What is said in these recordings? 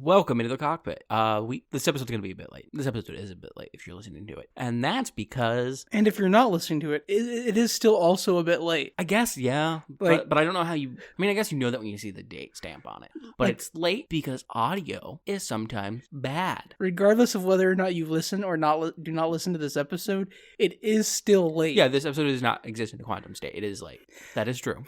Welcome into the cockpit. This episode's gonna be a bit late. This episode is a bit late if you're listening to it, and that's because. And if you're not listening to it, it is still also a bit late. I guess, yeah, but I don't know how you. I mean, I guess you know that when you see the date stamp on it, but it's late because audio is sometimes bad. Regardless of whether or not you listen or do not listen to this episode, it is still late. Yeah, this episode does not exist in a quantum state. It is late. That is true.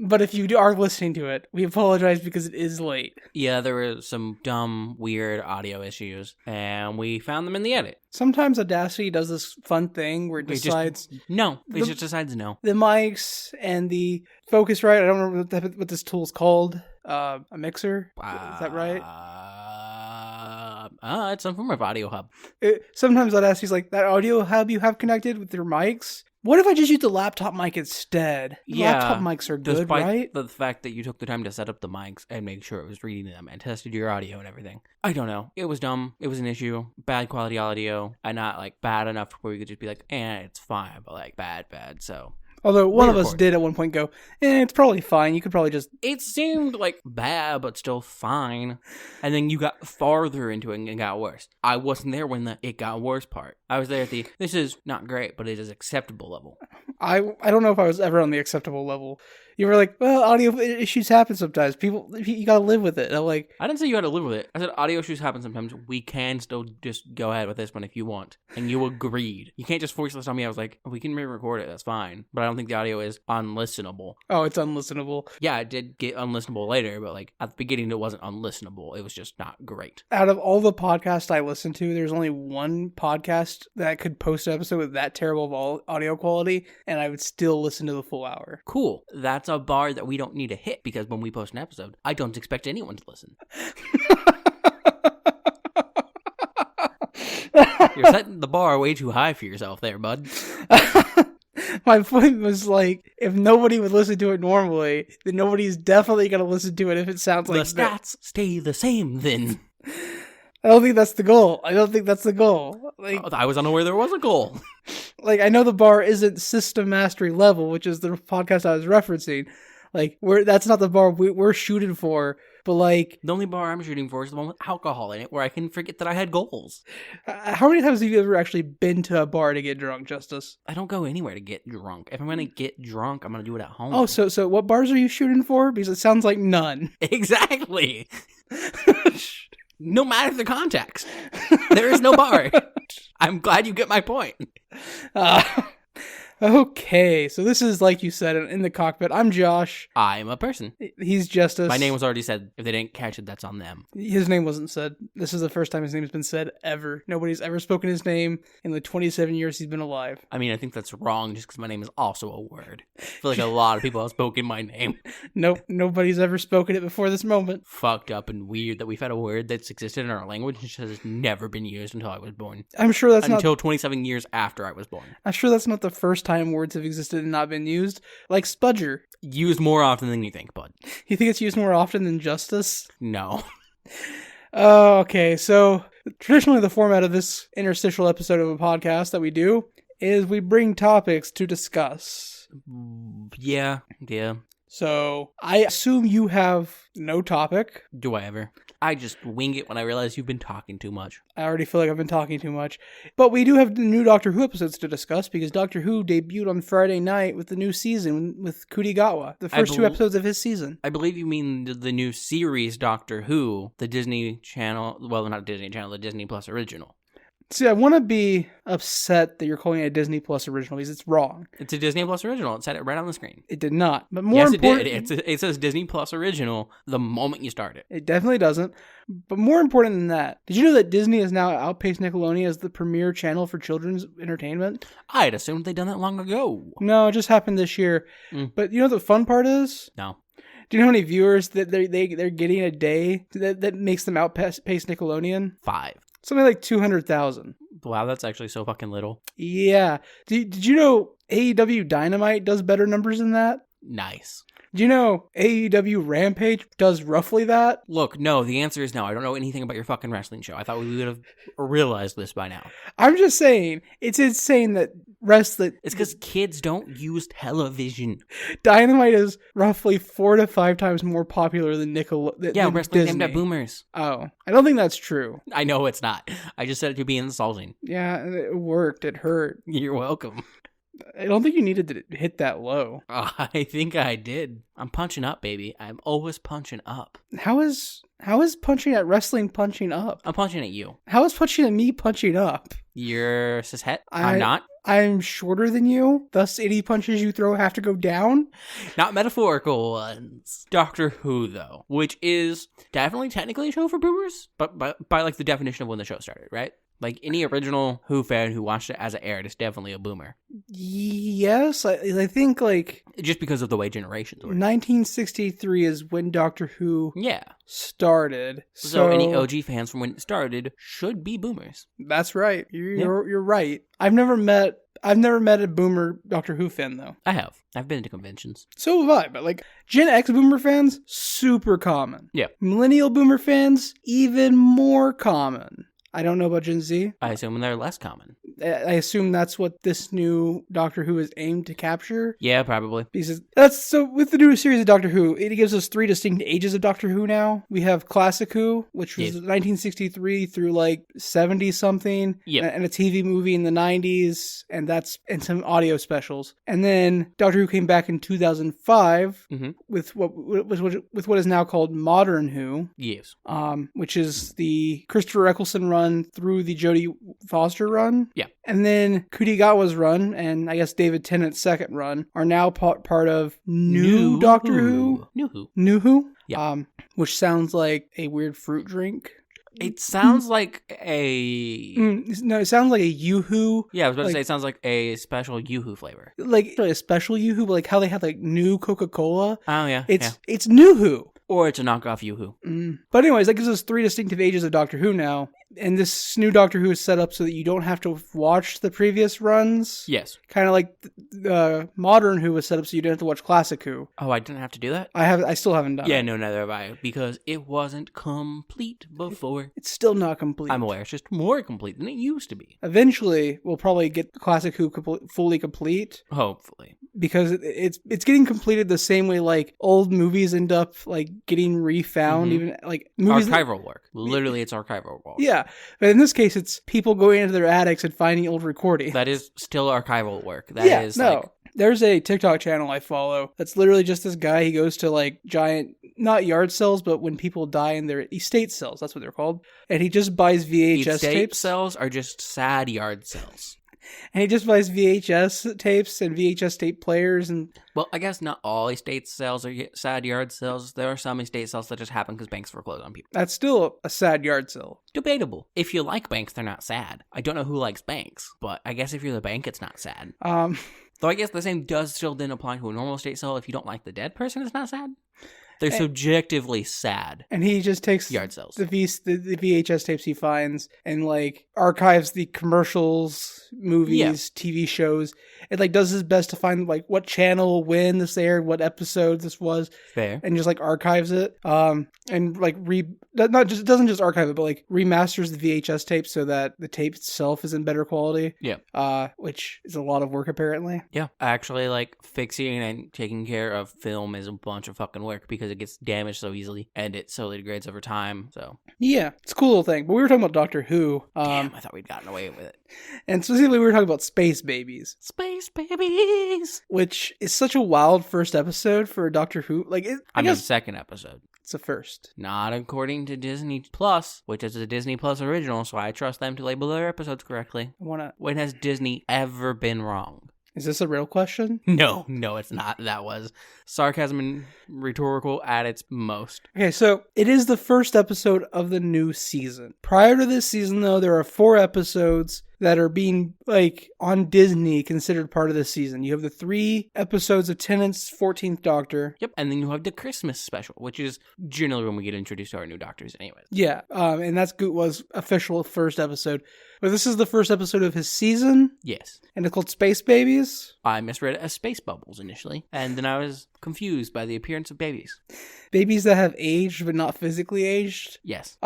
But if you are listening to it, we apologize because it is late. Yeah, there were some dumb, weird audio issues, and we found them in the edit. Sometimes Audacity does this fun thing where it decides... It just decides no. The mics and the Focusrite, I don't remember what this tool is called. A mixer? Is that right? It's some form of audio hub. Sometimes Audacity's like, that audio hub you have connected with your mics? What if I just use the laptop mic instead? Laptop mics are good, right? The fact that you took the time to set up the mics and make sure it was reading them and tested your audio and everything. I don't know. It was dumb. It was an issue. Bad quality audio. And not like bad enough where we could just be like, it's fine, but like bad. So... Although one of us did at one point go, it's probably fine. You could probably just... It seemed like bad, but still fine. And then you got farther into it and it got worse. I wasn't there when it got worse part. I was there at this is not great, but it is acceptable level. I don't know if I was ever on the acceptable level. You were like, well, audio issues happen sometimes. You gotta live with it. And I'm like... I didn't say you had to live with it. I said audio issues happen sometimes. We can still just go ahead with this one if you want. And you agreed. You can't just force this on me. I was like, we can re-record it. That's fine. But I don't think the audio is unlistenable. Oh, it's unlistenable. Yeah, it did get unlistenable later, but like at the beginning it wasn't unlistenable. It was just not great. Out of all the podcasts I listen to, there's only one podcast that could post an episode with that terrible of audio quality, and I would still listen to the full hour. Cool. That's a bar that we don't need to hit because when we post an episode, I don't expect anyone to listen. You're setting the bar way too high for yourself there, bud. My point was like, if nobody would listen to it normally, then nobody's definitely going to listen to it if it sounds like the stats stay the same then. I don't think that's the goal. Like, I was unaware there was a goal. Like, I know the bar isn't System Mastery level, which is the podcast I was referencing. Like, that's not the bar we're shooting for. But like, the only bar I'm shooting for is the one with alcohol in it, where I can forget that I had goals. How many times have you ever actually been to a bar to get drunk, Justice? I don't go anywhere to get drunk. If I'm gonna get drunk, I'm gonna do it at home. Oh, so what bars are you shooting for? Because it sounds like none. Exactly. No matter the context, there is no bar. I'm glad you get my point. Okay, so this is, like you said, in the cockpit. I'm Josh. I'm a person. He's Justice. My name was already said. If they didn't catch it, that's on them. His name wasn't said. This is the first time his name has been said ever. Nobody's ever spoken his name in the 27 years he's been alive. I mean, I think that's wrong just because my name is also a word. I feel like a lot of people have spoken my name. Nope, nobody's ever spoken it before this moment. Fucked up and weird that we've had a word that's existed in our language and just has never been used until I was born. I'm sure that's until 27 years after I was born. I'm sure that's not the first time words have existed and not been used. Like spudger. Used more often than you think, bud. You think it's used more often than justice? No. Okay, so traditionally the format of this interstitial episode of a podcast that we do is we bring topics to discuss. Yeah. So, I assume you have no topic. Do I ever? I just wing it when I realize you've been talking too much. I already feel like I've been talking too much. But we do have the new Doctor Who episodes to discuss because Doctor Who debuted on Friday night with the new season with Kurigawa, the first two episodes of his season. I believe you mean the new series Doctor Who, the Disney Channel, well, not Disney Channel, the Disney Plus original. See, I want to be upset that you're calling it a Disney Plus original because it's wrong. It's a Disney Plus original. It said it right on the screen. It did not. But more important, it did. It says Disney Plus original the moment you start it. It definitely doesn't. But more important than that, did you know that Disney has now outpaced Nickelodeon as the premier channel for children's entertainment? I'd assumed they'd done that long ago. No, it just happened this year. But you know what the fun part is? No. Do you know how many viewers that they're getting a day that makes them outpace Nickelodeon? 5. Something like 200,000. Wow, that's actually so fucking little. Yeah. Did you know AEW Dynamite does better numbers than that? Nice. Do you know AEW Rampage does roughly that? Look, no, the answer is no. I don't know anything about your fucking wrestling show. I thought we would have realized this by now. I'm just saying, it's insane that wrestling... It's because kids don't use television. Dynamite is roughly 4 to 5 times more popular than Nickelodeon. Yeah, wrestling aimed at boomers. Oh, I don't think that's true. I know it's not. I just said it to be insulting. Yeah, it worked. It hurt. You're welcome. I don't think you needed to hit that low. I think I did. I'm punching up, baby. I'm always punching up. How is punching at wrestling punching up? I'm punching at you. How is punching at me punching up? You're cishet. I'm not. I'm shorter than you. Thus, any punches you throw have to go down. Not metaphorical ones. Doctor Who, though, which is definitely technically a show for boomers, but by like the definition of when the show started, right? Like, any original Who fan who watched it as it aired is definitely a boomer. Yes, I think, like... Just because of the way generations work. 1963 is when Doctor Who started. So any OG fans from when it started should be boomers. That's right. You're right. I've never met a boomer Doctor Who fan, though. I have. I've been to conventions. So have I, but, like, Gen X boomer fans, super common. Yeah. Millennial boomer fans, even more common. I don't know about Gen Z. I assume they're less common. I assume that's what this new Doctor Who is aimed to capture. Yeah, probably. Because so with the new series of Doctor Who, it gives us 3 distinct ages of Doctor Who now. We have Classic Who, which was 1963 through like 70 something. Yeah. And a TV movie in the 90s, and some audio specials. And then Doctor Who came back in 2005 with what is now called Modern Who. Yes. Which is the Christopher Eccleston run through the Jodie Foster run. Yeah. And then Kudigawa's run, and I guess David Tennant's second run, are now part of New Doctor Who. New Who? Yeah. Which sounds like a weird fruit drink. It sounds like a... No, it sounds like a Yoo-hoo. Yeah, I was about to say it sounds like a special Yoo-hoo flavor. Like a special Yoo-hoo, but like how they have like new Coca-Cola. Oh, yeah. It's New Who. Or it's a knockoff Yoo-hoo. But anyways, that gives us 3 distinctive ages of Doctor Who now. And this new Doctor Who is set up so that you don't have to watch the previous runs. Yes. Kind of like the Modern Who was set up so you didn't have to watch Classic Who. Oh, I didn't have to do that? I still haven't done it. Yeah, no, neither have I. Because it wasn't complete before. It's still not complete. I'm aware. It's just more complete than it used to be. Eventually, we'll probably get Classic Who fully complete. Hopefully. Because it's getting completed the same way like old movies end up like getting refound. Even like movies archival work. Literally, it's archival work. Yeah. But in this case, it's people going into their attics and finding old recordings. That is still archival work. That is like... There's a TikTok channel I follow that's literally just this guy. He goes to like giant, not yard sales, but when people die in their estate sales, that's what they're called. And he just buys VHS tapes. Estate sales are just sad yard sales. And he just buys VHS tapes and VHS tape players. And well, I guess not all estate sales are sad yard sales. There are some estate sales that just happen because banks foreclose on people. That's still a sad yard sale. Debatable. If you like banks, they're not sad. I don't know who likes banks, but I guess if you're the bank, it's not sad. Though I guess the same does still then apply to a normal estate sale. If you don't like the dead person, it's not sad. They're subjectively sad. And he just takes yard sales. The VHS tapes he finds and like archives the commercials, movies, TV shows. It like does his best to find like what channel, when this aired, what episode this was. Fair. And just like archives it. And like doesn't just archive it, but like remasters the VHS tape so that the tape itself is in better quality. Yeah. Which is a lot of work apparently. Yeah. Actually, like fixing and taking care of film is a bunch of fucking work because it gets damaged so easily and it slowly degrades over time. So yeah, it's a cool little thing. But we were talking about Doctor Who. Damn, I thought we'd gotten away with it. And specifically, we were talking about space babies. Space babies, which is such a wild first episode for Doctor Who. Like, I guess second episode. It's a first. Not according to Disney Plus, which is a Disney Plus original, so I trust them to label their episodes correctly. When has Disney ever been wrong? Is this a real question? No, it's not. That was sarcasm and rhetorical at its most. Okay, so it is the first episode of the new season. Prior to this season, though, there are 4 episodes that are being, like, on Disney considered part of the season. You have the 3 episodes of Tennant's 14th Doctor. Yep, and then you have the Christmas special, which is generally when we get introduced to our new Doctors anyways. Yeah, and that's Gootwa's official first episode. But this is the first episode of his season, Yes. and it's called Space Babies. I misread it as space bubbles initially, and then I was confused by the appearance of babies. Babies that have aged but not physically aged. Yes.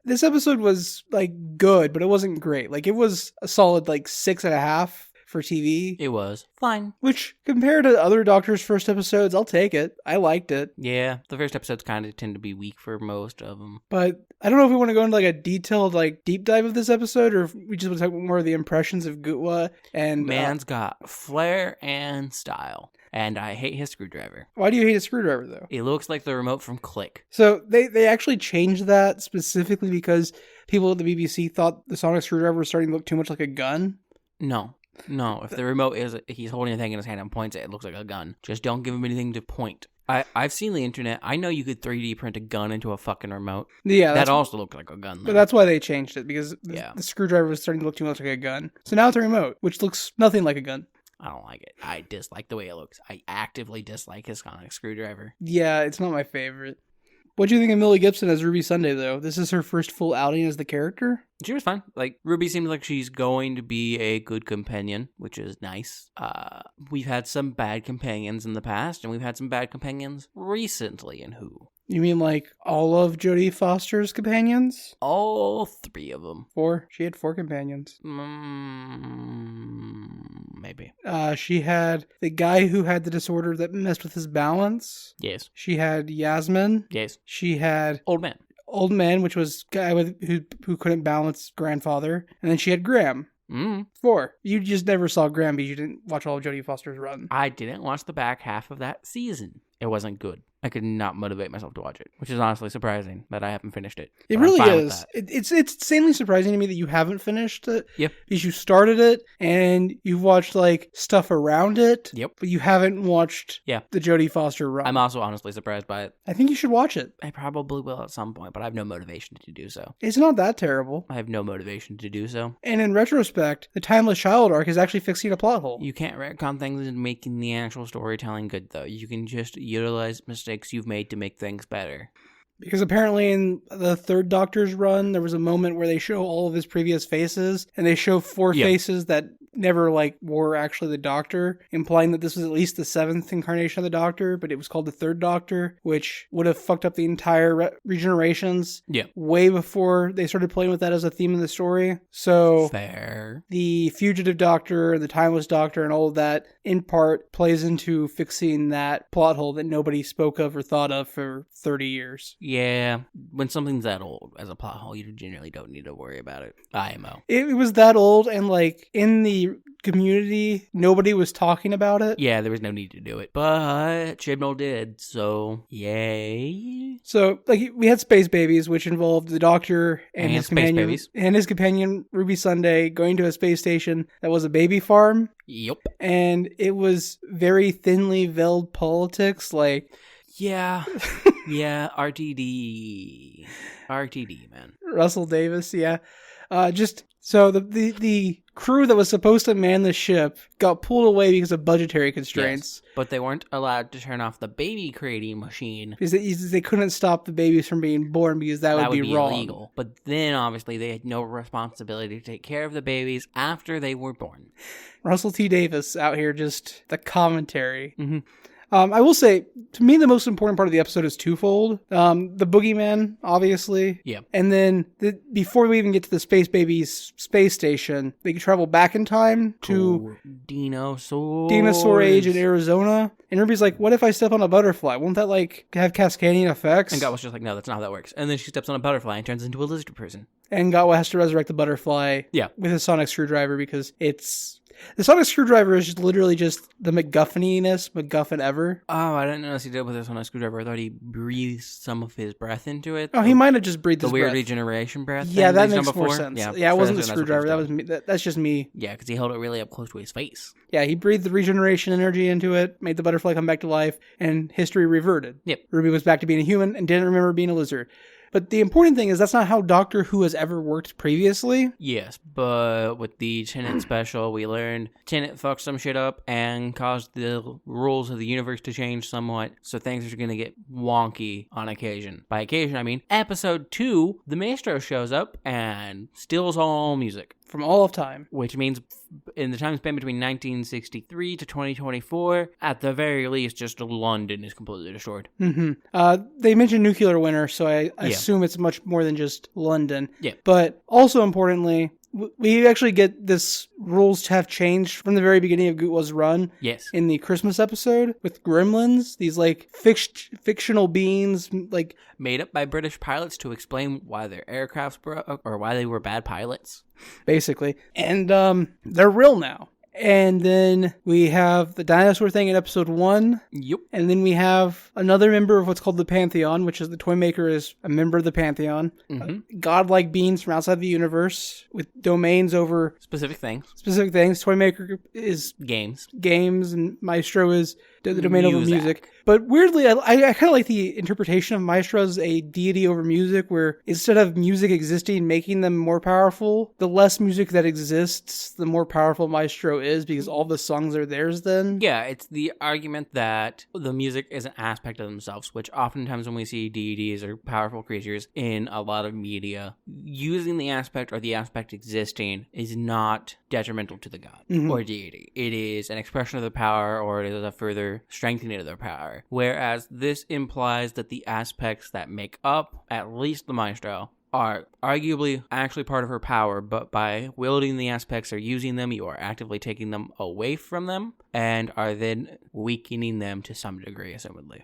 This episode was like good, but it wasn't great. Like it was a solid like 6.5 for TV. It was fine. Which, compared to other Doctor's first episodes, I'll take it. I liked it. Yeah, the first episodes kind of tend to be weak for most of them. But I don't know if we want to go into like a detailed like deep dive of this episode, or if we just want to talk more of the impressions of Gutwa and Man's got flair and style. And I hate his screwdriver. Why do you hate a screwdriver though? It looks like the remote from Click. So they actually changed that specifically because people at the BBC thought the sonic screwdriver was starting to look too much like a gun. No, if the remote he's holding a thing in his hand and points it looks like a gun. Just don't give him anything to point. I've seen the internet. I know you could 3D print a gun into a fucking remote. Yeah, that also looked like a gun. Though. But that's why they changed it, because the screwdriver was starting to look too much like a gun. So now it's a remote, which looks nothing like a gun. I don't like it. I dislike the way it looks. I actively dislike his sonic screwdriver. Yeah, it's not my favorite. What do you think of Millie Gibson as Ruby Sunday, though? This is her first full outing as the character? She was fine. Like, Ruby seems like she's going to be a good companion, which is nice. We've had some bad companions in the past, and we've had some bad companions recently in Who. You mean like all of Jodie Foster's companions? All 3 of them. 4? She had 4 companions. Maybe. She had the guy who had the disorder that messed with his balance. Yes. She had Yasmin. Yes. She had Old Man, which was guy who couldn't balance grandfather. And then she had Graham. 4. You just never saw Graham because you didn't watch all of Jodie Foster's run. I didn't watch the back half of that season. It wasn't good. I could not motivate myself to watch it, which is honestly surprising that I haven't finished it. It really is. It's insanely surprising to me that you haven't finished it. Yep. Because you started it and you've watched like stuff around it. Yep. But you haven't watched the Jodie Foster run. I'm also honestly surprised by it. I think you should watch it. I probably will at some point, but I have no motivation to do so. It's not that terrible. I have no motivation to do so. And in retrospect, the Timeless Child arc is actually fixing a plot hole. You can't retcon things and making the actual storytelling good, though. You can just utilize mistakes you've made to make things better. Because apparently in the third Doctor's run, there was a moment where they show all of his previous faces, and they show 4 faces that never like were actually the Doctor, implying that this was at least the 7th incarnation of the Doctor, but it was called the third Doctor, which would have fucked up the entire regenerations way before they started playing with that as a theme in the story. So fair. The fugitive Doctor, the timeless Doctor, and all of that in part plays into fixing that plot hole that nobody spoke of or thought of for 30 years. Yeah, when something's that old as a plot hole, you generally don't need to worry about it. IMO. It was that old, and like in the community, nobody was talking about it. Yeah, there was no need to do it, but Chibnall did, so yay. So like we had Space Babies, which involved the Doctor and his companion Ruby Sunday going to a space station that was a baby farm. Yep. And it was very thinly veiled politics, like yeah, RTD, man. Russell Davis, yeah. So the crew that was supposed to man the ship got pulled away because of budgetary constraints. Yes, but they weren't allowed to turn off the baby creating machine. Because they couldn't stop the babies from being born because that would be wrong. Illegal. But then obviously they had no responsibility to take care of the babies after they were born. Russell T. Davis out here, just the commentary. Mm-hmm. I will say, to me, the most important part of the episode is twofold. The boogeyman, obviously. Yeah. And then, before we even get to the Space Babies space station, they can travel back in time to dinosaur age in Arizona. And Ruby's like, what if I step on a butterfly? Won't that, like, have cascading effects? And Gatwa's just like, no, that's not how that works. And then she steps on a butterfly and turns into a lizard person. And Gatwa has to resurrect the butterfly with his sonic screwdriver because the sonic screwdriver is literally just the MacGuffin-iness MacGuffin ever. Oh, I didn't notice he did with his sonic screwdriver. I thought he breathed some of his breath into it. Oh, he might have just breathed his breath. The weird regeneration breath. Yeah, that makes more sense. Yeah, it wasn't the screwdriver. That was me. That's just me. Yeah, because he held it really up close to his face. Yeah, he breathed the regeneration energy into it, made the butterfly come back to life, and history reverted. Yep. Ruby was back to being a human and didn't remember being a lizard. But the important thing is that's not how Doctor Who has ever worked previously. Yes, but with the Tennant special, we learned Tennant fucked some shit up and caused the rules of the universe to change somewhat, so things are going to get wonky on occasion. By occasion, I mean episode 2, the Maestro shows up and steals all music. From all of time. Which means in the time span between 1963 to 2024, at the very least, just London is completely destroyed. They mentioned nuclear winter, so I assume it's much more than just London. Yeah. But also importantly, we actually get this rules to have changed from the very beginning of Gutwa's run. Yes. In the Christmas episode with gremlins, these like fictional beings, like made up by British pilots to explain why their aircrafts broke or why they were bad pilots. Basically. And they're real now. And then we have the dinosaur thing in episode 1. Yep. And then we have another member of what's called the Pantheon, which is the Toymaker is a member of the Pantheon. Godlike beings from outside the universe with domains over specific things. Toymaker is games, and Maestro is the domain over music. But weirdly, I kind of like the interpretation of Maestro as a deity over music, where instead of music existing, making them more powerful, the less music that exists, the more powerful Maestro is, because all the songs are theirs then. Yeah, it's the argument that the music is an aspect of themselves, which oftentimes when we see deities or powerful creatures in a lot of media, using the aspect or the aspect existing is not detrimental to the god or deity. It is an expression of their power, or it is a further strengthening of their power. Whereas this implies that the aspects that make up at least the Maestro are arguably actually part of her power, but by wielding the aspects or using them, you are actively taking them away from them and are then weakening them to some degree, assumedly.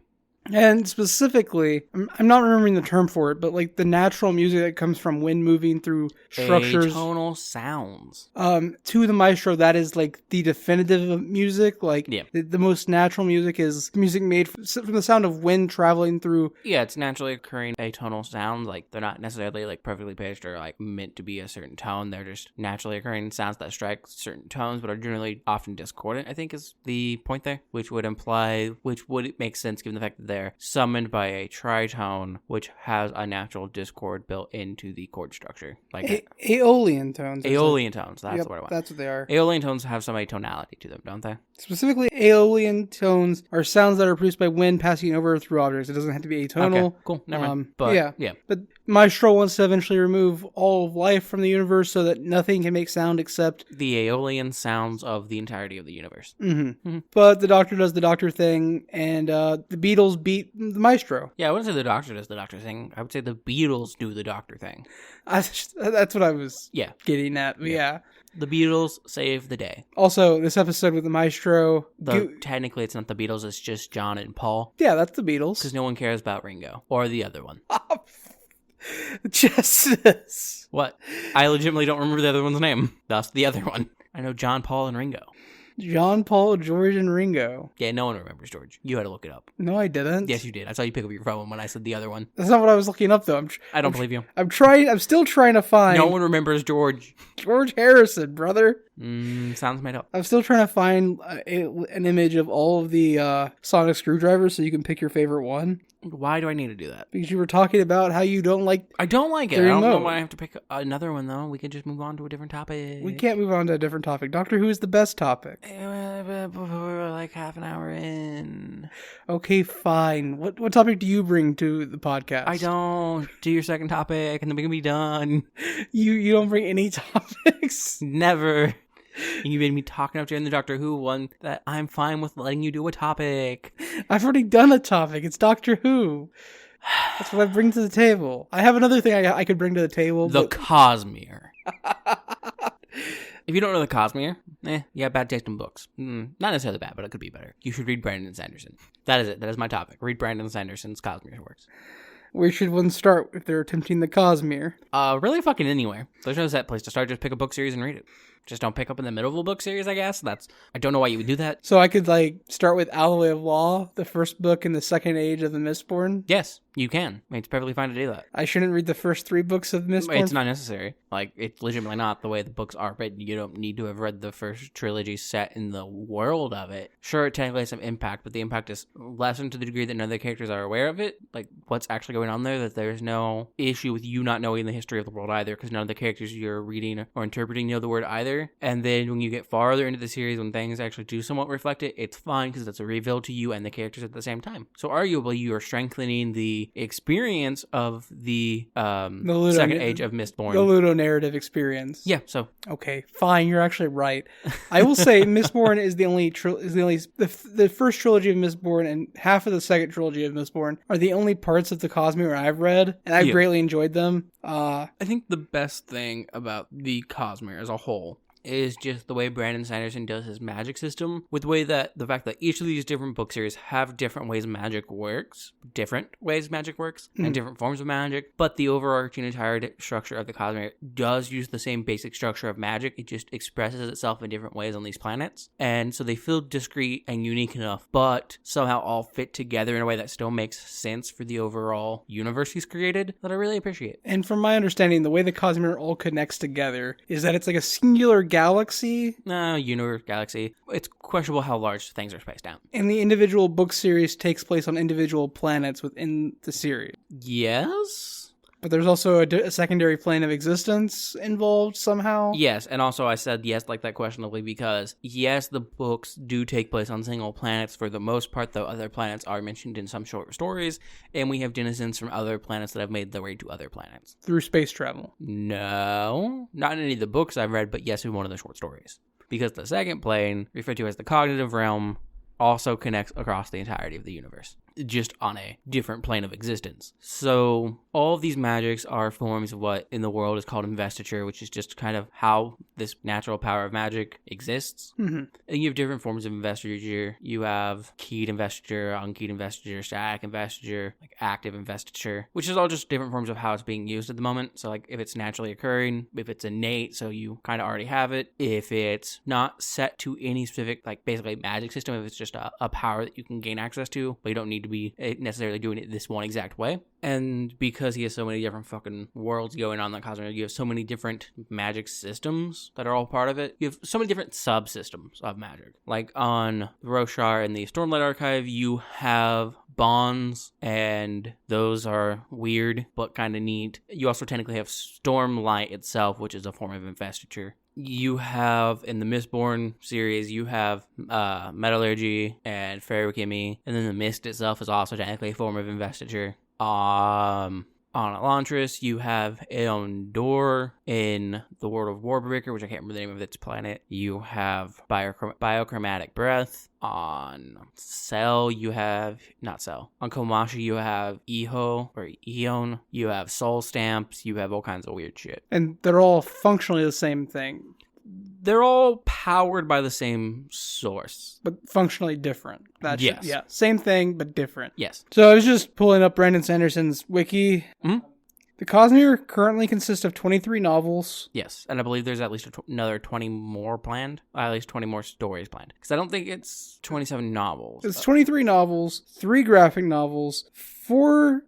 And specifically, I'm not remembering the term for it, but like the natural music that comes from wind moving through structures. Atonal sounds. To the Maestro, that is like the definitive music. Like the most natural music is music made from the sound of wind traveling through. Yeah, it's naturally occurring atonal sounds. Like they're not necessarily like perfectly pitched or like meant to be a certain tone. They're just naturally occurring sounds that strike certain tones, but are generally often discordant, I think is the point there, which would make sense given the fact that they're summoned by a tritone, which has a natural discord built into the chord structure. Like Aeolian tones. Aeolian tones, that's what I want. That's what they are. Aeolian tones have some atonality to them, don't they? Specifically, Aeolian tones are sounds that are produced by wind passing over through objects. It doesn't have to be atonal. Okay, cool. Never mind. But Maestro wants to eventually remove all of life from the universe so that nothing can make sound except the Aeolian sounds of the entirety of the universe. But the Doctor does the Doctor thing, and the Beatles beat the Maestro. Yeah, I wouldn't say the Doctor does the Doctor thing. I would say the Beatles do the Doctor thing. That's what I was getting at. Yeah. The Beatles save the day. Also, this episode with the Maestro... Technically, it's not the Beatles, it's just John and Paul. Yeah, that's the Beatles. Because no one cares about Ringo. Or the other one. Justice. What? I legitimately don't remember the other one's name. That's the other one. I know John, Paul, and Ringo. John, Paul, George, and Ringo. Yeah, no one remembers George. You had to look it up. No, I didn't. Yes, you did. I saw you pick up your phone when I said the other one. That's not what I was looking up, though. I don't believe you. I'm still trying to find... No one remembers George. George Harrison, brother. Sounds made up. I'm still trying to find an image of all of the sonic screwdrivers so you can pick your favorite one. Why do I need to do that? Because you were talking about how you don't like... I don't like it. I don't know why I have to pick another one, though. We can just move on to a different topic. We can't move on to a different topic. Doctor Who is the best topic. We're like half an hour in. Okay, fine. What topic do you bring to the podcast? I don't. Do your second topic, and then we can be done. You don't bring any topics? Never. You made me talking up during the Doctor Who one that I'm fine with letting you do a topic. I've already done a topic. It's Doctor Who. That's what I bring to the table. I have another thing I could bring to the table. The Cosmere. If you don't know the Cosmere, you have bad taste in books. Not necessarily bad, but it could be better. You should read Brandon Sanderson. That is it. That is my topic. Read Brandon Sanderson's Cosmere works. Where should one start if they're attempting the Cosmere? Really fucking anywhere. There's no set place to start. Just pick a book series and read it. Just don't pick up in the middle of a book series, I guess. I don't know why you would do that. So I could like start with Alloy of Law, the first book in the second age of the Mistborn. Yes, you can. I mean, it's perfectly fine to do that. I shouldn't read the first 3 books of Mistborn. It's not necessary. Like, it's legitimately not the way the books are written. You don't need to have read the first trilogy set in the world of it. Sure, it technically has some impact, but the impact is lessened to the degree that none of the characters are aware of it. Like, what's actually going on there, that there's no issue with you not knowing the history of the world either, because none of the characters you're reading or interpreting know the word either. And then when you get farther into the series, when things actually do somewhat reflect it, it's fine, because it's a reveal to you and the characters at the same time. So arguably, you are strengthening the experience of the second age of Mistborn. The ludonarrative experience. Yeah, so okay, fine, you're actually right. I will say Mistborn is the first trilogy of Mistborn and half of the second trilogy of Mistborn are the only parts of the Cosmere I've read, and I've greatly enjoyed them. I think the best thing about the Cosmere as a whole is just the way Brandon Sanderson does his magic system, with the fact that each of these different book series have different ways magic works, and different forms of magic, but the overarching entire structure of the Cosmere does use the same basic structure of magic. It just expresses itself in different ways on these planets, and so they feel discrete and unique enough, but somehow all fit together in a way that still makes sense for the overall universe he's created, that I really appreciate. And from my understanding, the way the Cosmere all connects together is that it's like a singular galaxy. Universe, galaxy. It's questionable how large things are spaced out. And the individual book series takes place on individual planets within the series. Yes? But there's also a secondary plane of existence involved somehow. Yes, and also I said yes like that questionably because, yes, the books do take place on single planets for the most part, though other planets are mentioned in some short stories, and we have denizens from other planets that have made their way to other planets. Through space travel. No, not in any of the books I've read, but yes, in one of the short stories. Because the second plane, referred to as the cognitive realm, also connects across the entirety of the universe, just on a different plane of existence. So all of these magics are forms of what in the world is called investiture, which is just kind of how this natural power of magic exists. Mm-hmm. And you have different forms of investiture. You have keyed investiture, unkeyed investiture, static investiture, like active investiture, which is all just different forms of how it's being used at the moment. So like if it's naturally occurring, if it's innate, so you kind of already have it. If it's not set to any specific, like basically magic system, if it's just a power that you can gain access to, but you don't need to be necessarily doing it this one exact way. And because he has so many different fucking worlds going on in the Cosmere, you have so many different magic systems that are all part of it. You have so many different subsystems of magic. Like on Roshar in the Stormlight Archive, you have bonds, and those are weird, but kind of neat. You also technically have Stormlight itself, which is a form of investiture. You have, in the Mistborn series, you have Metallurgy and Ferrochemy, and then the Mist itself is also technically a form of investiture. On Elantris, you have Eondor in the world of Warbreaker, which I can't remember the name of its planet. You have Biochromatic Breath. On Cell, you have... Not Cell. On Komashi, you have Eho, or Eon. You have Soul Stamps. You have all kinds of weird shit. And they're all functionally the same thing. They're all powered by the same source. But functionally different. Yes. Yeah. Same thing, but different. Yes. So I was just pulling up Brandon Sanderson's wiki. Mm-hmm. The Cosmere currently consists of 23 novels. Yes, and I believe there's at least another 20 more planned. At least 20 more stories planned. Because I don't think it's 27 novels. It's 23 novels, 3 graphic novels, 4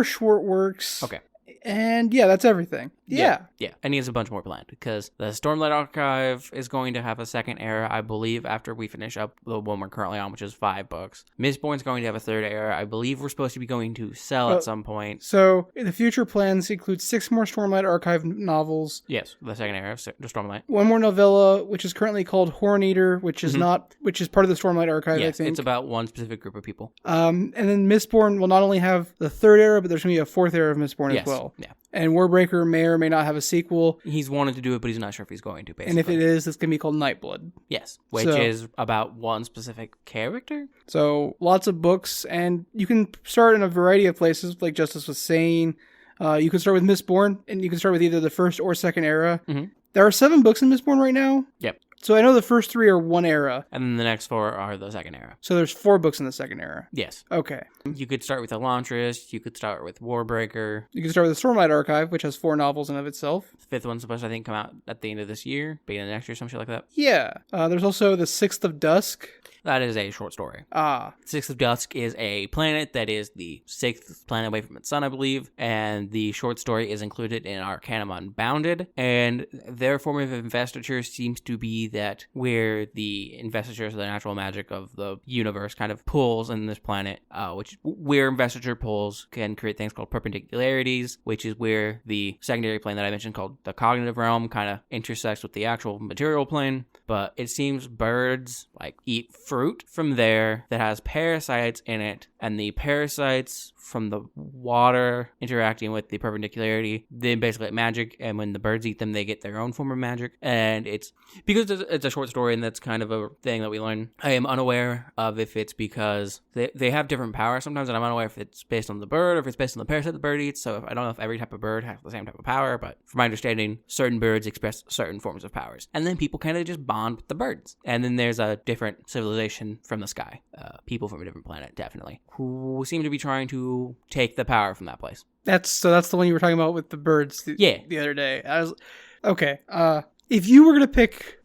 short works. Okay. And yeah, that's everything. Yeah. And he has a bunch more planned because the Stormlight Archive is going to have a second era, I believe, after we finish up the one we're currently on, which is 5 books. Mistborn's going to have a third era. I believe we're supposed to be going to Cell at some point. So the future plans include 6 more Stormlight Archive novels. Yes, the second era of Stormlight. 1 more novella, which is currently called Horn Eater, which is which is part of the Stormlight Archive, yes, I think. It's about one specific group of people. And then Mistborn will not only have the third era, but there's going to be a 4th era of Mistborn as well. Yeah. And Warbreaker may or may not have a sequel. He's wanted to do it, but he's not sure if he's going to, basically. And if it is, it's going to be called Nightblood. Yes, which is about one specific character. So lots of books, and you can start in a variety of places, like Justice was saying. You can start with Mistborn, and you can start with either the first or second era. Mm-hmm. There are 7 books in Mistborn right now. Yep. So I know the first 3 are one era. And then the next 4 are the second era. So there's 4 books in the second era. Yes. Okay. You could start with Elantris. You could start with Warbreaker. You can start with the Stormlight Archive, which has 4 novels in of itself. The 5th one's supposed to, I think, come out at the end of this year, beginning of next year, some shit like that. Yeah. There's also the Sixth of Dusk. That is a short story. Ah. Sixth of Dusk is a planet that is the 6th planet away from its sun, I believe, and the short story is included in Arcanum Unbounded, and their form of investiture seems to be that where the investiture, so the natural magic of the universe, kind of pulls in this planet, which where investiture pulls can create things called perpendicularities, which is where the secondary plane that I mentioned called the cognitive realm kind of intersects with the actual material plane. But it seems birds like eat fruit from there that has parasites in it, and the parasites from the water interacting with the perpendicularity, then basically magic, and when the birds eat them, they get their own form of magic. And it's because it's a short story, and that's kind of a thing that we learn. I am unaware of if it's because they have different powers sometimes, and I'm unaware if it's based on the bird or if it's based on the parasite the bird eats. So I don't know if every type of bird has the same type of power, but from my understanding, certain birds express certain forms of powers, and then people kind of just bond with the birds. And then there's a different civilization from the sky, people from a different planet, definitely, who seem to be trying to take the power from that place. That's the one you were talking about with the birds the other day. Okay. If you were going to pick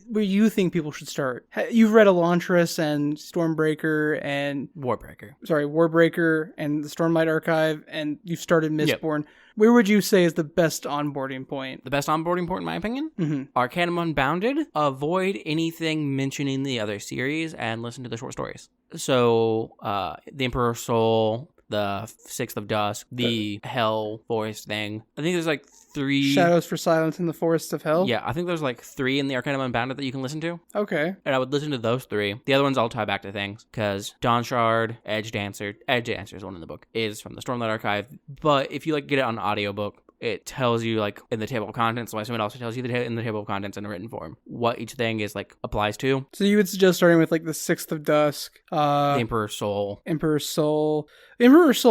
where you think people should start, you've read Elantris and Stormbreaker and Warbreaker and the Stormlight Archive, and you've started Mistborn. Yep. Where would you say is the best onboarding point? The best onboarding point, in my opinion? Mm-hmm. Arcanum Unbounded. Avoid anything mentioning the other series and listen to the short stories. So, The Emperor's Soul, the Sixth of Dusk, the Hell Forest thing. I think there's like 3... Shadows for Silence in the Forests of Hell? Yeah, I think there's like 3 in the Arcanum Unbounded that you can listen to. Okay. And I would listen to those 3. The other ones all tie back to things, because Dawn Shard, Edge Dancer is one in the book, is from the Stormlight Archive. But if you like get it on audiobook, it tells you like in the table of contents, so I assume it also tells you in the table of contents in a written form what each thing is like applies to. So you would suggest starting with like the Sixth of Dusk, the Emperor's Soul. Emperor's Soul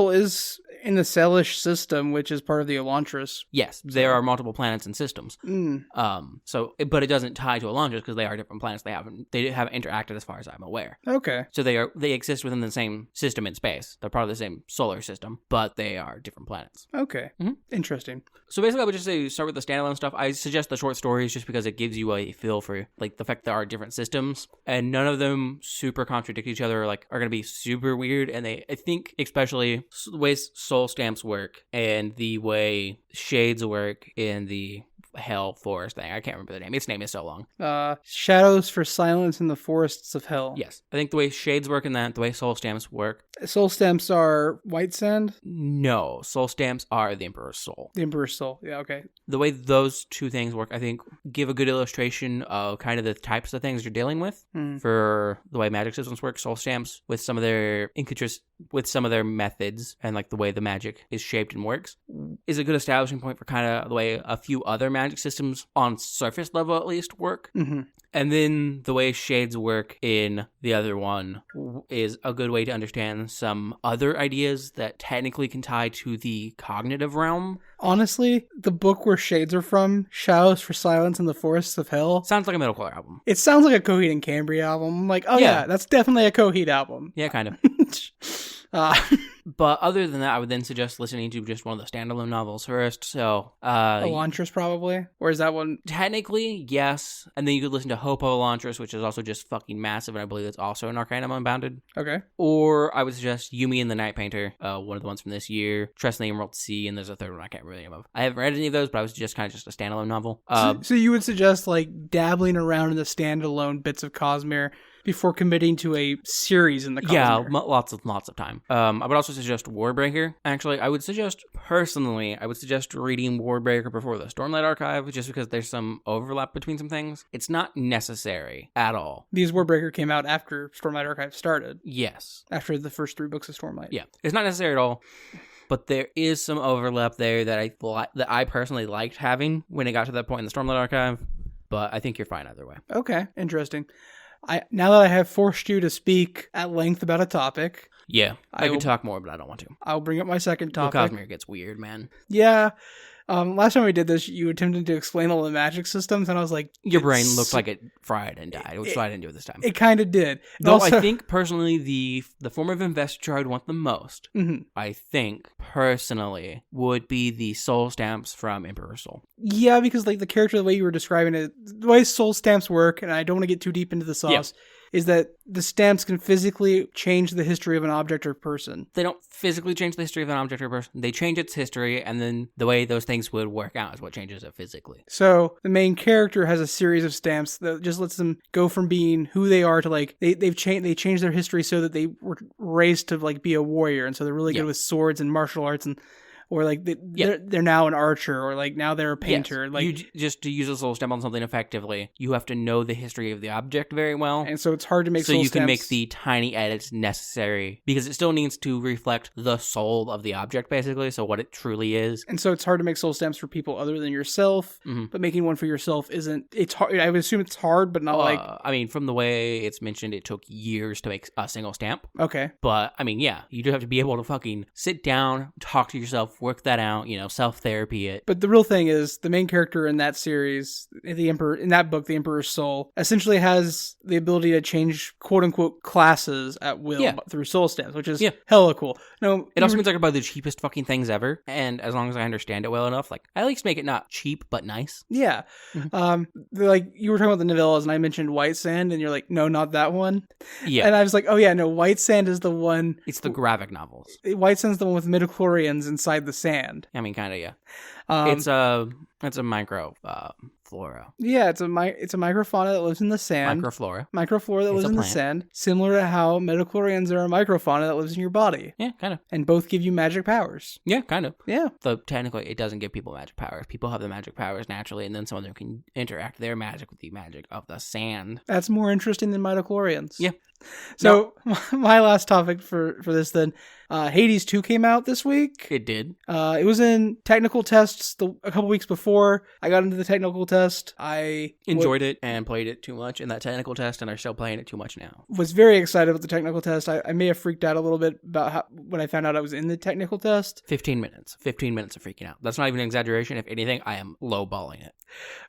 is in the Salish system, which is part of the Elantris. Yes, there are multiple planets and systems. Mm. But it doesn't tie to Elantris because they are different planets. They haven't interacted as far as I'm aware. Okay. So they exist within the same system in space. They're part of the same solar system, but they are different planets. Okay. Mm-hmm. Interesting. So basically, I would just say start with the standalone stuff. I suggest the short stories just because it gives you a feel for like the fact there are different systems, and none of them super contradict each other or like are going to be super weird. And I think especially the way soul stamps work and the way shades work in the Hell Forest thing. I can't remember the name. Its name is so long. Shadows for Silence in the Forests of Hell. Yes. I think the way shades work in that, the way soul stamps work. Soul stamps are white sand? No. Soul stamps are the Emperor's Soul. The Emperor's Soul. Yeah, okay. The way those two things work, I think, give a good illustration of kind of the types of things you're dealing with for the way magic systems work. Soul stamps with some of their with some of their methods and like the way the magic is shaped and works is a good establishing point for kind of the way a few other magic systems on surface level at least work. Mm-hmm. And then the way shades work in the other one is a good way to understand some other ideas that technically can tie to the cognitive realm. Honestly, the book where shades are from, Shadows for Silence in the Forests of Hell, sounds like a metalcore album. It sounds like a Coheed and Cambria album. I'm like, oh yeah, that's definitely a Coheed album. Yeah, kind of. But other than that, I would then suggest listening to just one of the standalone novels first. So, Elantris probably? Or is that one? Technically, yes. And then you could listen to Hope of Elantris, which is also just fucking massive, and I believe it's also an Arcanum Unbounded. Okay. Or I would suggest Yumi and the Night Painter, one of the ones from this year, Trust in the Emerald Sea, and there's a third one I can't remember the name of. I haven't read any of those, but I was just kind of just a standalone novel. So you would suggest like dabbling around in the standalone bits of Cosmere before committing to a series in the Cosmere. Yeah, lots of time. I would also suggest Warbreaker. Actually, I would suggest reading Warbreaker before the Stormlight Archive, just because there's some overlap between some things. It's not necessary at all. Because Warbreaker came out after Stormlight Archive started. Yes. After the first 3 books of Stormlight. Yeah. It's not necessary at all. But there is some overlap there that I personally liked having when it got to that point in the Stormlight Archive. But I think you're fine either way. Okay, interesting. Now that I have forced you to speak at length about a topic... Yeah, I could talk more, but I don't want to. I'll bring up my second topic. Well, Cosmere gets weird, man. Yeah. Last time we did this, you attempted to explain all the magic systems, and I was like, Your brain looked like it fried and died, which is why I didn't do it this time. It kind of did. Though Also, I think, personally, the form of investiture I'd want the most, I think, personally, would be the soul stamps from Emperor's Soul. yeah, because like the character, the way you were describing it, the way soul stamps work, and I don't want to get too deep into the sauce, is that the stamps can physically change the history of an object or person. They don't physically change the history of an object or person. They change its history, and then the way those things would work out is what changes it physically. So the main character has a series of stamps that just lets them go from being who they are to like they change their history so that they were raised to like be a warrior, and so they're really good with swords and martial arts, and or like they're now an archer, or like now they're a painter. Yes. Like just to use a soul stamp on something effectively, you have to know the history of the object very well, and so it's hard to make. So soul you can stamps. make the tiny edits necessary because it still needs to reflect the soul of the object, basically. So what it truly is, and so it's hard to make soul stamps for people other than yourself. But making one for yourself isn't. It's hard. I would assume it's hard, but not like. I mean, from the way it's mentioned, it took years to make a single stamp. Okay. But I mean, yeah, you do have to be able to fucking sit down, talk to yourself, work that out. Self-therapy it. But the real thing is the main character in that series, the Emperor, in that book, the Emperor's Soul, essentially has the ability to change quote-unquote classes at will through soul stamps, which is hella cool. No, it also means I could buy the cheapest fucking things ever, and as long as I understand it well enough, like, at least make it not cheap, but nice. Yeah. Like, you were talking about the novellas, and I mentioned White Sand, and you're like, no, not that one. Yeah. And I was like, oh yeah, no, White Sand is the one. It's the graphic novels. White Sand's the one with midichlorians inside the sand. I mean, kind of, yeah. It's a micro flora. Yeah, it's a microfauna that lives in the sand. Microflora that lives in the sand, similar to how midichlorians are a microfauna that lives in your body. Yeah, kind of. And both give you magic powers. Yeah, kind of. Yeah. Though technically, it doesn't give people magic powers. People have the magic powers naturally, and then some of them can interact their magic with the magic of the sand. That's more interesting than midichlorians. Yeah. So my last topic for this then, Hades 2 came out this week. It did. It was in technical tests a couple weeks before I got into the technical test. I enjoyed it and played it too much in that technical test, and are still playing it too much now. Was very excited about the technical test. I may have freaked out a little bit about when I found out I was in the technical test. 15 minutes of freaking out. That's not even an exaggeration. If anything, I am lowballing it.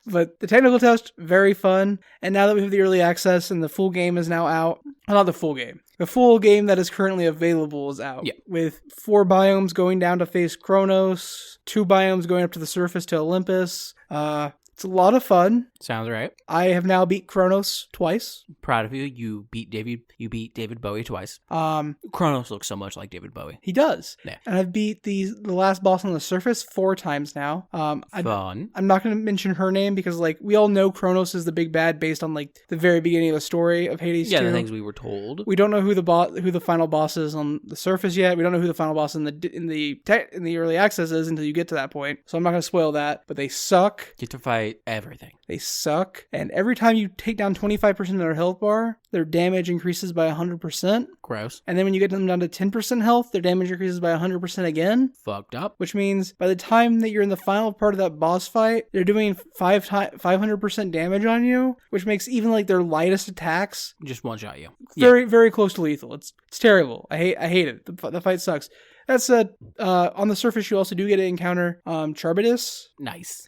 But the technical test, very fun. And now that we have the early access and the full game is now out, well, not the full game. The full game that is currently available is out. Yeah. With 4 biomes going down to face Kronos, 2 biomes going up to the surface to Olympus. It's a lot of fun. Sounds right. I have now beat Kronos twice. Proud of you. You beat David Bowie twice. Kronos looks so much like David Bowie. He does. Yeah. And I've beat the last boss on the surface 4 times now. Fun. I'm not going to mention her name because like we all know Kronos is the big bad based on like the very beginning of the story of Hades 2. Yeah, the things we were told. We don't know who the final boss is on the surface yet. We don't know who the final boss in the early access is until you get to that point. So I'm not going to spoil that. But they suck. Get to fight everything. They suck. And every time you take down 25% of their health bar, their damage increases by 100%. Gross. And then when you get them down to 10% health, their damage increases by 100% again. Fucked up. Which means by the time that you're in the final part of that boss fight, they're doing 500% damage on you, which makes even like their lightest attacks just one shot you. Very, very close to lethal. It's terrible. I hate it. The fight sucks. That said, on the surface, you also do get to encounter Charybdis. Nice.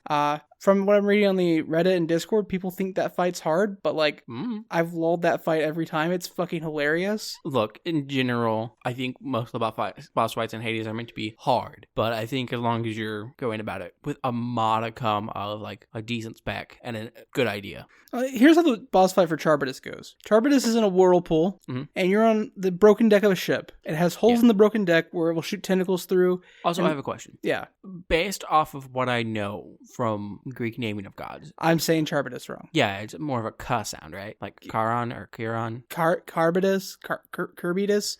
From what I'm reading on the Reddit and Discord, people think that fight's hard, but like, I've lulled that fight every time. It's fucking hilarious. Look, in general, I think most of the boss fights in Hades are meant to be hard, but I think as long as you're going about it with a modicum of like a decent spec and a good idea. Here's how the boss fight for Charybdis goes. Charybdis is in a whirlpool, and you're on the broken deck of a ship. It has holes in the broken deck where it will shoot tentacles through. Also, I have a question. Yeah. Based off of what I know from Greek naming of gods. I'm saying Charybdis wrong. Yeah, it's more of a K sound, right? Like Charon or Chiron. Charybdis? Charybdis,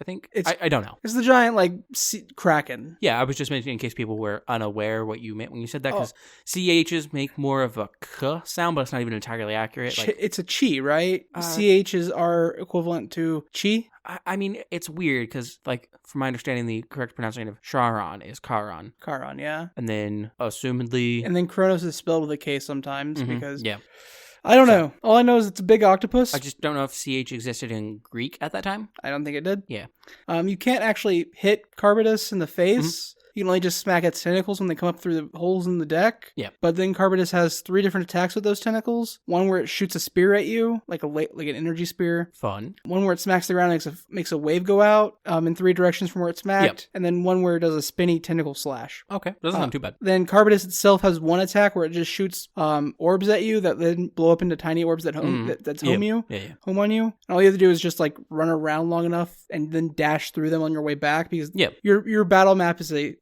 I think. I don't know. It's the giant, like, kraken. Yeah, I was just mentioning in case people were unaware what you meant when you said that, because CHs make more of a K sound, but it's not even entirely accurate. It's a chi, right? CHs are equivalent to chi. I mean, it's weird because, like, from my understanding, the correct pronunciation of Charon is Charon. Charon, yeah. And then, assumedly... And then Kronos is spelled with a K sometimes because... Yeah. I don't know. All I know is it's a big octopus. I just don't know if CH existed in Greek at that time. I don't think it did. Yeah. You can't actually hit Charybdis in the face. you can only just smack its tentacles when they come up through the holes in the deck. Yeah. But then Carbitus has 3 different attacks with those tentacles. One where it shoots a spear at you, like an energy spear. Fun. One where it smacks the ground and makes a wave go out in 3 directions from where it's smacked. Yep. And then one where it does a spinny tentacle slash. Okay, doesn't sound too bad. Then Carbitus itself has one attack where it just shoots orbs at you that then blow up into tiny orbs that that's home you. Yeah. Home on you. And all you have to do is just like run around long enough and then dash through them on your way back, because your battle map is a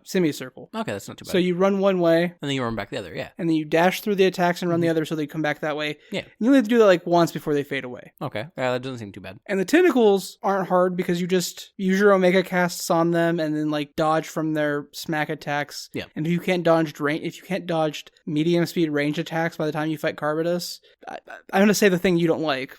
semicircle. Okay, that's not too bad. So you run one way, and then you run back the other, yeah. and then you dash through the attacks and run the other so they come back that way. Yeah. And you only have to do that like once before they fade away. Okay, that doesn't seem too bad. And the tentacles aren't hard because you just use your Omega casts on them and then like dodge from their smack attacks. Yeah. And if you can't dodge medium speed range attacks by the time you fight Carbitus, I'm going to say the thing you don't like.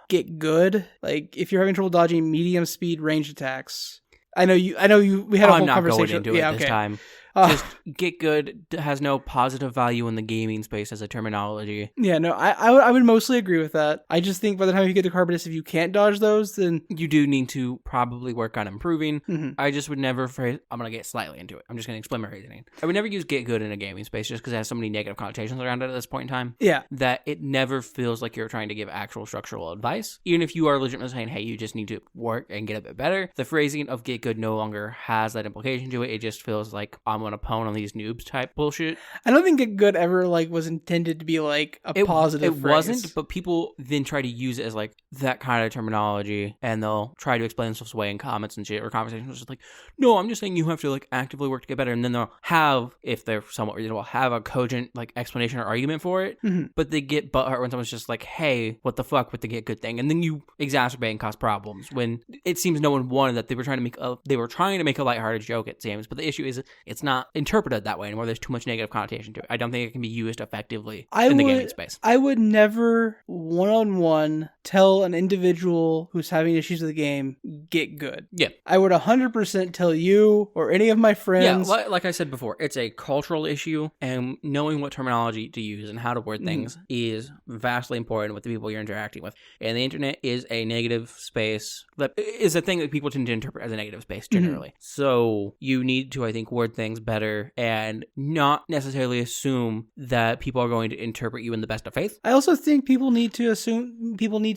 Get good. Like if you're having trouble dodging medium speed range attacks. I know you. We had a whole conversation. I'm not going into it this time. Just get good has no positive value in the gaming space as a terminology. Yeah, no, I would mostly agree with that. I just think by the time you get to Carbitus, if you can't dodge those, then you do need to probably work on improving. Mm-hmm. I just would never phrase. I'm gonna get slightly into it. I'm just gonna explain my reasoning. I would never use get good in a gaming space just because it has so many negative connotations around it at this point in time. Yeah, that it never feels like you're trying to give actual structural advice. Even if you are legitimately saying, "Hey, you just need to work and get a bit better," the phrasing of get good no longer has that implication to it. It just feels like I'm gonna pwn on these noobs type bullshit. I don't think get good ever like was intended to be like a positive It phrase. wasn't, but people then try to use it as like that kind of terminology, and they'll try to explain themselves away in comments and shit or conversations. It's just like, no, I'm just saying you have to like actively work to get better, and then they'll have, if they're somewhat reasonable, have a cogent like explanation or argument for it. Mm-hmm. But they get butthurt when someone's just like, hey, what the fuck with the get good thing, and then you exacerbate and cause problems when it seems no one wanted that. They were trying to make a lighthearted joke, it seems, but the issue is it's not interpreted that way anymore. There's too much negative connotation to it. I don't think it can be used effectively in the gaming space. I would never one-on-one tell an individual who's having issues with the game, get good. Yeah. I would 100% tell you or any of my friends. Yeah, like I said before, it's a cultural issue, and knowing what terminology to use and how to word things is vastly important with the people you're interacting with. And the internet is a negative space that is a thing that people tend to interpret as a negative space generally. So you need to, I think, word things better and not necessarily assume that people are going to interpret you in the best of faith. I also think people need to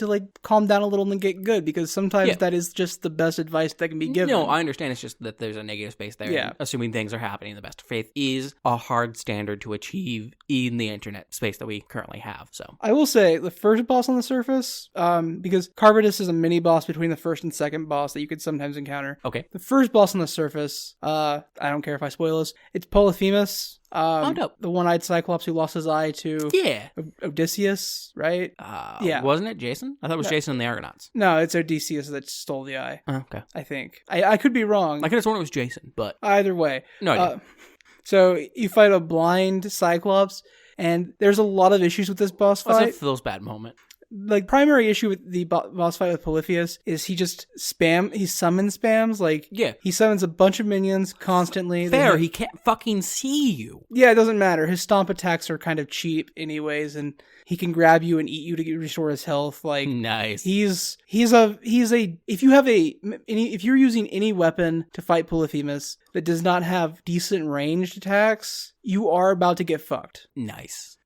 like calm down a little and get good, because sometimes that is just the best advice that can be given. No, I understand. It's just that there's a negative space there. Yeah. Assuming things are happening in the best of faith is a hard standard to achieve in the internet space that we currently have. So I will say the first boss on the surface, because Carbitus is a mini boss between the first and second boss that you could sometimes encounter. Okay. The first boss on the surface, I don't care if I spoil this, it's Polyphemus. Dope. The one-eyed Cyclops who lost his eye to Odysseus, right? Yeah. Wasn't it Jason? I thought it was Jason and the Argonauts. No, it's Odysseus that stole the eye. Okay. I think. I could be wrong. I could have sworn it was Jason, but Either way. No idea. So you fight a blind Cyclops, and there's a lot of issues with this boss fight. That's a feels bad moment. Like, primary issue with the boss fight with Polypheus is he summon spams. Like, he summons a bunch of minions constantly. He can't fucking see you. Yeah, it doesn't matter. His stomp attacks are kind of cheap anyways, and he can grab you and eat you to restore his health. Like, nice. If you're using any weapon to fight Polyphemus that does not have decent ranged attacks, you are about to get fucked. Nice.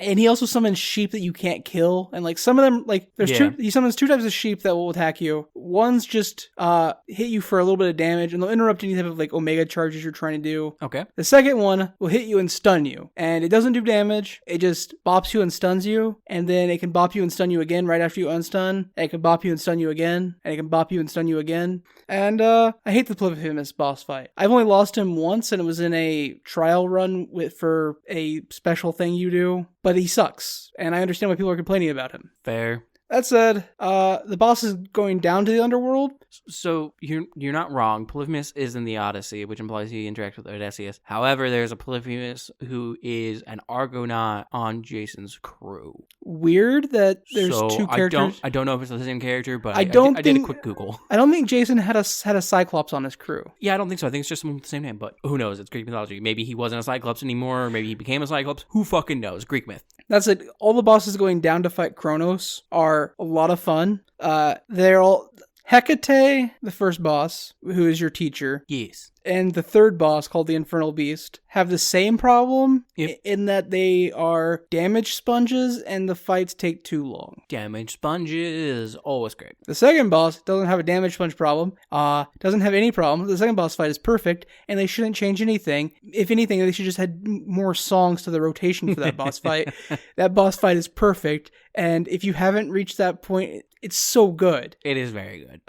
And he also summons sheep that you can't kill. And like some of them, like he summons 2 types of sheep that will attack you. One's just hit you for a little bit of damage, and they'll interrupt any type of like Omega charges you're trying to do. Okay. The second one will hit you and stun you. And it doesn't do damage. It just bops you and stuns you. And then it can bop you and stun you again right after you unstun. And it can bop you and stun you again. And it can bop you and stun you again. And I hate the Polyphemus boss fight. I've only lost him once, and it was in a trial run for a special thing you do. But he sucks, and I understand why people are complaining about him. Fair. That said, the boss is going down to the underworld. So you're not wrong. Polyphemus is in the Odyssey, which implies he interacts with Odysseus. However, there's a Polyphemus who is an Argonaut on Jason's crew. Weird that there's 2 characters. I don't know if it's the same character, but I did a quick Google. I don't think Jason had a Cyclops on his crew. Yeah, I don't think so. I think it's just someone with the same name, but who knows? It's Greek mythology. Maybe he wasn't a Cyclops anymore, or maybe he became a Cyclops. Who fucking knows? Greek myth. That's it. All the bosses going down to fight Kronos are a lot of fun. They're all... Hecate, the first boss, who is your teacher, Yes. and the third boss, called the Infernal Beast, have the same problem in that they are damage sponges and the fights take too long. Damage sponges, always great. The second boss doesn't have a damage sponge problem, doesn't have any problem. The second boss fight is perfect, and they shouldn't change anything. If anything, they should just add more songs to the rotation for that boss fight. That boss fight is perfect, and if you haven't reached that point, it's so good. It is very good.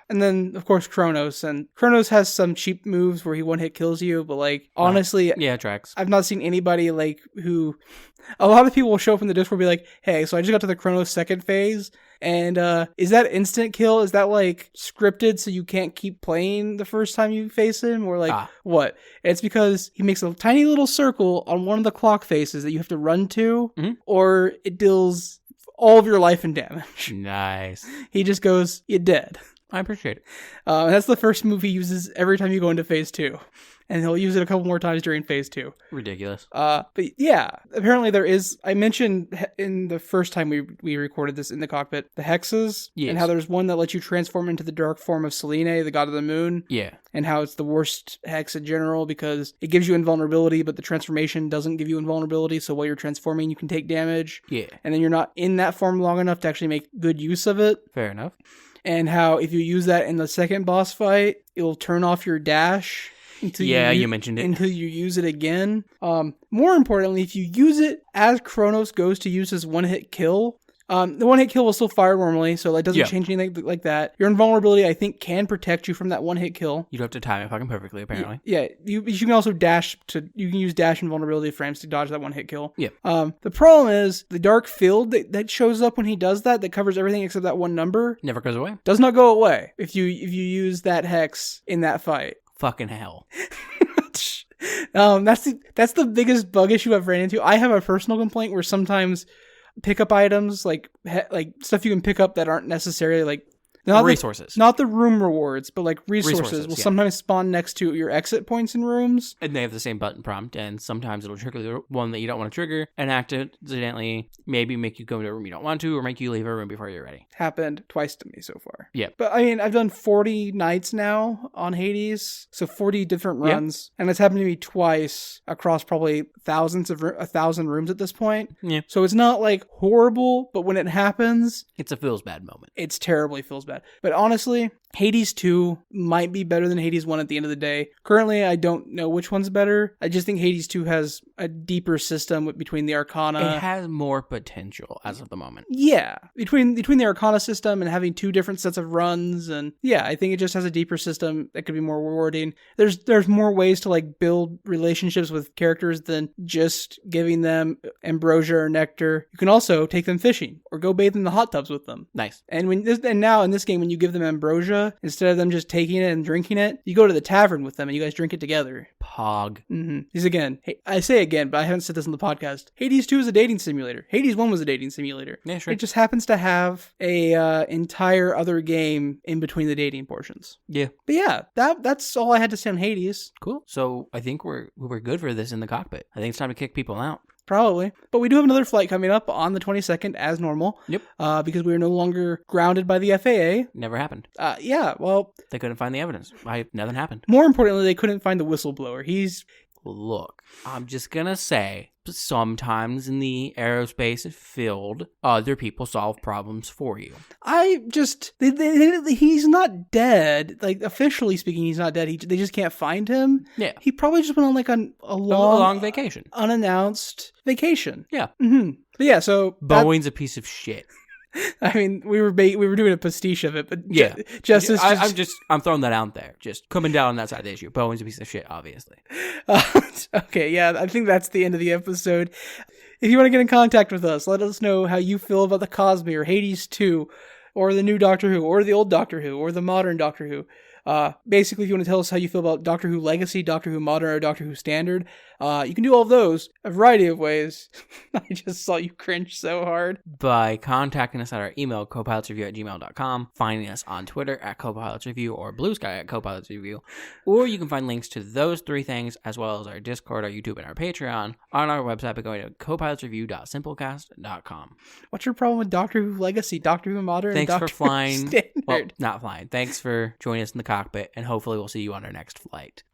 And then, of course, Kronos. And Kronos has some cheap moves where he one-hit kills you, but, like, honestly... Yeah, tracks. I've not seen anybody, like, who... A lot of people will show up in the Discord and be like, hey, so I just got to the Kronos second phase, and is that instant kill? Is that, like, scripted so you can't keep playing the first time you face him? Or, like, what? And it's because he makes a tiny little circle on one of the clock faces that you have to run to, or it deals all of your life and damage. Nice. He just goes, you're dead. I appreciate it. And that's the first move he uses every time you go into phase 2. And he'll use it a couple more times during phase 2. Ridiculous. But yeah, apparently there is, I mentioned in the first time we recorded this in the cockpit, the hexes, and how there's one that lets you transform into the dark form of Selene, the god of the moon. Yeah. And how it's the worst hex in general because it gives you invulnerability, but the transformation doesn't give you invulnerability. So while you're transforming, you can take damage. Yeah. And then you're not in that form long enough to actually make good use of it. Fair enough. And how if you use that in the second boss fight, it'll turn off your dash. You mentioned it. Until you use it again. More importantly, if you use it as Kronos goes to use his one-hit kill, the one-hit kill will still fire normally, so it doesn't change anything like that. Your invulnerability, I think, can protect you from that one-hit kill. You don't have to time it fucking perfectly, apparently. Yeah, you can also you can use dash invulnerability frames to dodge that one-hit kill. Yeah. The problem is, the dark field that shows up when he does that covers everything except that one number. Never goes away. Does not go away if you use that hex in that fight. Fucking hell. That's the biggest bug issue I've ran into. I have a personal complaint where sometimes pickup items like stuff you can pick up that aren't necessarily like not resources, not the room rewards, but like resources will sometimes spawn next to your exit points in rooms, and they have the same button prompt. And sometimes it'll trigger the one that you don't want to trigger and accidentally maybe make you go into a room you don't want to, or make you leave a room before you're ready. Happened twice to me so far. Yeah, but I mean, I've done 40 nights now on Hades, so 40 different runs, and it's happened to me twice across probably 1,000 rooms at this point. Yeah, so it's not like horrible, but when it happens, it's a feels bad moment. It's terribly feels bad. But honestly, Hades 2 might be better than Hades 1 at the end of the day. Currently, I don't know which one's better. I just think Hades 2 has a deeper system between the Arcana. It has more potential as of the moment. Yeah. Between the Arcana system and having two different sets of runs, and yeah, I think it just has a deeper system that could be more rewarding. There's more ways to like build relationships with characters than just giving them ambrosia or nectar. You can also take them fishing or go bathe in the hot tubs with them. Nice. And now in this game, when you give them ambrosia, instead of them just taking it and drinking it, you go to the tavern with them and you guys drink it together. Pog. These again, I say again, but I haven't said this on the podcast. Hades 2 is a dating simulator. Hades 1 was a dating simulator. Yeah, sure. It just happens to have a entire other game in between the dating portions. Yeah. But yeah, that's all I had to say on Hades. Cool. So I think we're good for this in the cockpit. I think it's time to kick people out. Probably. But we do have another flight coming up on the 22nd as normal. Yep. Because we are no longer grounded by the FAA. Never happened. Yeah, well... They couldn't find the evidence. Nothing happened. More importantly, they couldn't find the whistleblower. Look, I'm just gonna say, sometimes in the aerospace field, other people solve problems for you. He's not dead. Like, officially speaking, he's not dead. They just can't find him. Yeah. He probably just went on like a long vacation. Unannounced vacation. Yeah. Mm-hmm. But yeah, so... Boeing's a piece of shit. I mean, we were doing a pastiche of it, but yeah, I'm throwing that out there. Just coming down on that side of the issue. Boeing's a piece of shit, obviously. Okay, yeah, I think that's the end of the episode. If you want to get in contact with us, let us know how you feel about the Cosby or Hades 2, or the new Doctor Who, or the old Doctor Who, or the modern Doctor Who. Basically, if you want to tell us how you feel about Doctor Who Legacy, Doctor Who Modern, or Doctor Who Standard, you can do all of those a variety of ways. I just saw you cringe so hard. By contacting us at our email, copilotsreview@gmail.com, finding us on Twitter at copilotsreview or Blue Sky at copilotsreview, or you can find links to those 3 things, as well as our Discord, our YouTube, and our Patreon on our website by going to copilotsreview.simplecast.com. What's your problem with Doctor Who Legacy, Doctor Who Modern, Thanks and for Doctor flying. Who Standard? Well, not flying. Thanks for joining us in the cockpit, and hopefully we'll see you on our next flight.